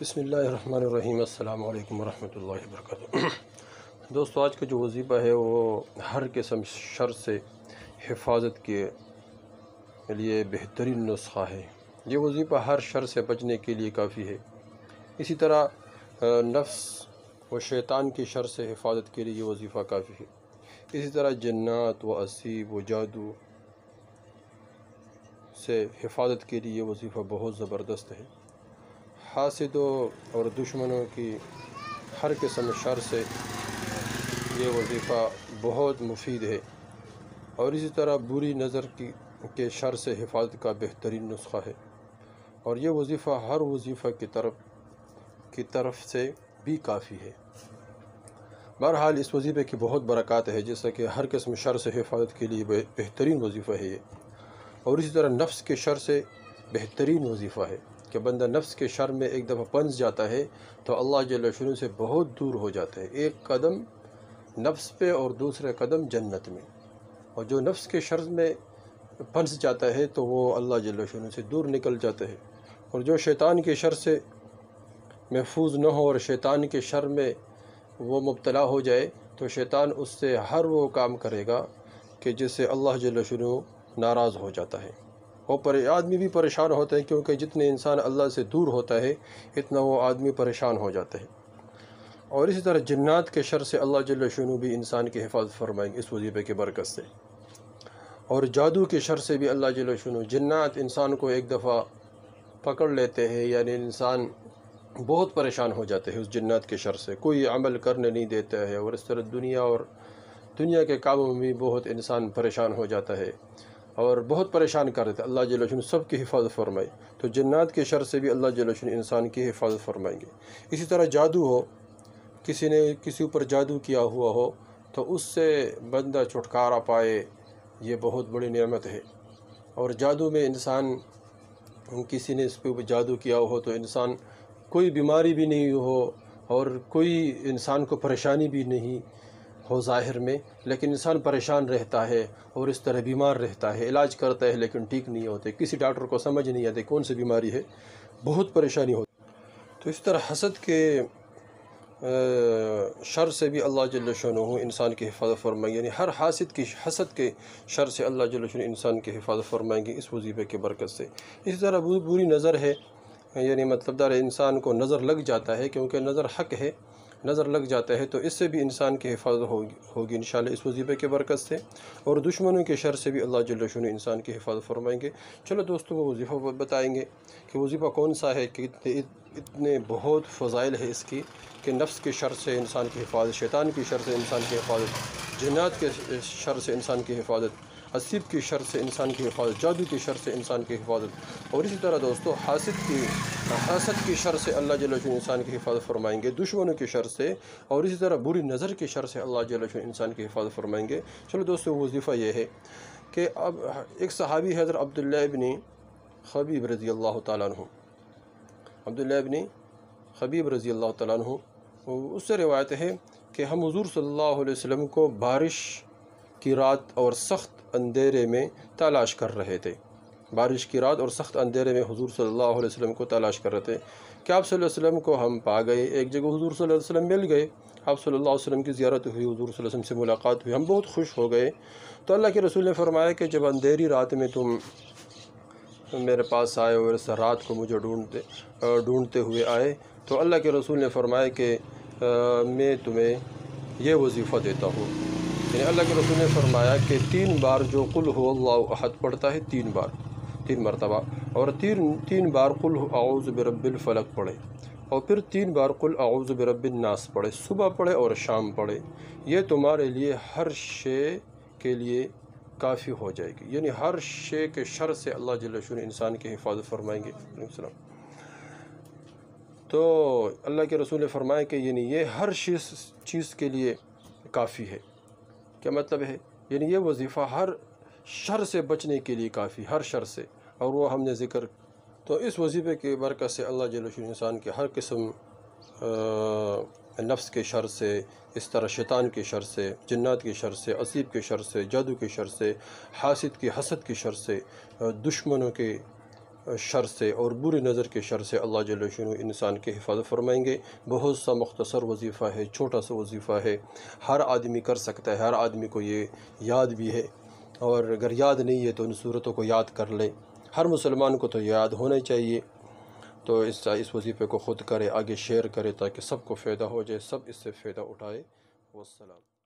بسم اللہ الرحمن الرحیم۔ السلام علیکم ورحمۃ اللہ وبرکاتہ۔ دوستو، آج کا جو وظیفہ ہے وہ ہر قسم شر سے حفاظت کے لیے بہترین نسخہ ہے۔ یہ وظیفہ ہر شر سے بچنے کے لیے کافی ہے۔ اسی طرح نفس و شیطان کی شر سے حفاظت کے لیے یہ وظیفہ کافی ہے۔ اسی طرح جنات و اسیب و جادو سے حفاظت کے لیے یہ وظیفہ بہت زبردست ہے۔ حاسدوں اور دشمنوں کی ہر قسم شر سے یہ وظیفہ بہت مفید ہے، اور اسی طرح بری نظر کے شر سے حفاظت کا بہترین نسخہ ہے، اور یہ وظیفہ ہر وظیفہ کی طرف سے بھی کافی ہے۔ بہرحال اس وظیفے کی بہت برکات ہے، جیسا کہ ہر قسم شر سے حفاظت کے لیے بہترین وظیفہ ہے یہ، اور اسی طرح نفس کے شر سے بہترین وظیفہ ہے کہ بندہ نفس کے شر میں ایک دفعہ پھنس جاتا ہے تو اللہ جل شانہ سے بہت دور ہو جاتا ہے، ایک قدم نفس پہ اور دوسرے قدم جنت میں۔ اور جو نفس کے شر میں پھنس جاتا ہے تو وہ اللہ جل شانہ سے دور نکل جاتا ہے، اور جو شیطان کے شر سے محفوظ نہ ہو اور شیطان کے شر میں وہ مبتلا ہو جائے تو شیطان اس سے ہر وہ کام کرے گا کہ جس سے اللہ جل شانہ ناراض ہو جاتا ہے، اور آدمی بھی پریشان ہوتا ہے، کیونکہ جتنے انسان اللہ سے دور ہوتا ہے اتنا وہ آدمی پریشان ہو جاتا ہے۔ اور اسی طرح جنات کے شر سے اللہ جل شانہ بھی انسان کی حفاظت فرمائیں گے اس وظیفے کی برکت سے، اور جادو کے شر سے بھی اللہ جل شانہ، جنات انسان کو ایک دفعہ پکڑ لیتے ہیں، یعنی انسان بہت پریشان ہو جاتے ہیں اس جنات کے شر سے، کوئی عمل کرنے نہیں دیتا ہے، اور اس طرح دنیا کے کاموں میں بھی بہت انسان پریشان ہو جاتا ہے اور بہت پریشان کر دیتے ہیں۔ اللہ جل شانہ سب کی حفاظت فرمائے، تو جنات کے شر سے بھی اللہ جل شانہ انسان کی حفاظت فرمائیں گے۔ اسی طرح جادو ہو، کسی نے کسی اوپر جادو کیا ہوا ہو تو اس سے بندہ چھٹکارا پائے، یہ بہت بڑی نعمت ہے۔ اور جادو میں انسان، کسی نے اس پہ جادو کیا ہو تو انسان کوئی بیماری بھی نہیں ہو اور کوئی انسان کو پریشانی بھی نہیں ہو ظاہر میں، لیکن انسان پریشان رہتا ہے اور اس طرح بیمار رہتا ہے، علاج کرتا ہے لیکن ٹھیک نہیں ہوتے، کسی ڈاکٹر کو سمجھ نہیں آتے کون سی بیماری ہے، بہت پریشانی ہوتی۔ تو اس طرح حسد کے شر سے بھی اللہ جل شانہ انسان کی حفاظت فرمائیں گے، یعنی ہر حسد کے شر سے اللہ جل شانہ انسان کی حفاظت فرمائیں گے اس وظیفے کی برکت سے۔ اسی طرح بری نظر ہے، یعنی مطلب دار انسان کو نظر لگ جاتا ہے، کیونکہ نظر حق ہے، نظر لگ جاتا ہے تو اس سے بھی انسان کی حفاظت ہوگی انشاءاللہ اس وظیفے کے برکت سے، اور دشمنوں کے شر سے بھی اللہ جل شانہ انسان کی حفاظت فرمائیں گے۔ چلو دوستو، وہ وظیفہ بتائیں گے کہ وظیفہ کون سا ہے، کہ اتنے بہت فضائل ہے اس کی، کہ نفس کے شر سے انسان کی حفاظت، شیطان کی شر سے انسان کی حفاظت، جنات کے شر سے انسان کی حفاظت، اسیب کی شر سے انسان کی حفاظت، جادو کی شر سے انسان کی حفاظت، اور اسی طرح دوستو حسد کی شر سے اللہ جل شانہ انسان کی حفاظت فرمائیں گے، دشمنوں کی شر سے، اور اسی طرح بری نظر کی شر سے اللہ جل شانہ انسان کی حفاظت فرمائیں گے۔ چلو دوستو، وظیفہ یہ ہے کہ اب ایک صحابی حضرت عبداللہ ابن خبیب رضی اللہ تعالیٰ عنہ، عبداللہ ابن خبیب رضی اللہ تعالیٰ عنہ، اس سے روایت ہے کہ ہم حضور صلی اللہ علیہ وسلم کو بارش کی رات اور سخت اندھیرے میں تلاش کر رہے تھے، بارش کی رات اور سخت اندھیرے میں حضور صلی اللہ علیہ وسلم کو تلاش کر رہے تھے کہ آپ صلی اللہ علیہ وسلم کو ہم پا گئے، ایک جگہ حضور صلی اللہ علیہ وسلم مل گئے، آپ صلی اللہ علیہ وسلم کی زیارت ہوئی، حضور صلی اللہ علیہ وسلم سے ملاقات ہوئی، ہم بہت خوش ہو گئے۔ تو اللہ کے رسول نے فرمایا کہ جب اندھیری رات میں تم میرے پاس آئے اور اس رات کو مجھے ڈھونڈتے ہوئے آئے تو اللہ کے رسول نے فرمایا کہ میں تمہیں یہ وظیفہ دیتا ہوں، یعنی اللہ کے رسول نے فرمایا کہ 3 بار جو قل هو اللہ احد پڑھتا ہے، 3 مرتبہ، اور 3 بار قل اعوذ برب الفلق پڑھے، اور پھر 3 بار قل اعوذ برب الناس پڑھے، صبح پڑھے اور شام پڑھے، یہ تمہارے لیے ہر شے کے لیے کافی ہو جائے گی، یعنی ہر شے کے شر سے اللہ جل شانہ انسان کی حفاظت فرمائیں گے۔ تو اللہ کے رسول نے فرمایا کہ یعنی یہ ہر چیز کے لیے کافی ہے۔ کیا مطلب ہے؟ یعنی یہ وظیفہ ہر شر سے بچنے کے لیے کافی، ہر شر سے، اور وہ ہم نے ذکر۔ تو اس وظیفے کی برکت سے اللہ جل شانہ انسان کے ہر قسم نفس کے شر سے، اس طرح شیطان کے شر سے، جنات کے شر سے، اسیب کے شر سے، جادو کے شر سے، حسد کی شر سے، دشمنوں کے شر سے اور بری نظر کے شر سے اللہ جل شانہ انسان کے حفاظت فرمائیں گے۔ بہت سا مختصر وظیفہ ہے، چھوٹا سا وظیفہ ہے، ہر آدمی کر سکتا ہے، ہر آدمی کو یہ یاد بھی ہے، اور اگر یاد نہیں ہے تو ان صورتوں کو یاد کر لے۔ ہر مسلمان کو تو یاد ہونا چاہیے، تو اس وظیفے کو خود کرے، آگے شیئر کرے تاکہ سب کو فائدہ ہو جائے، سب اس سے فائدہ اٹھائے۔ والسلام۔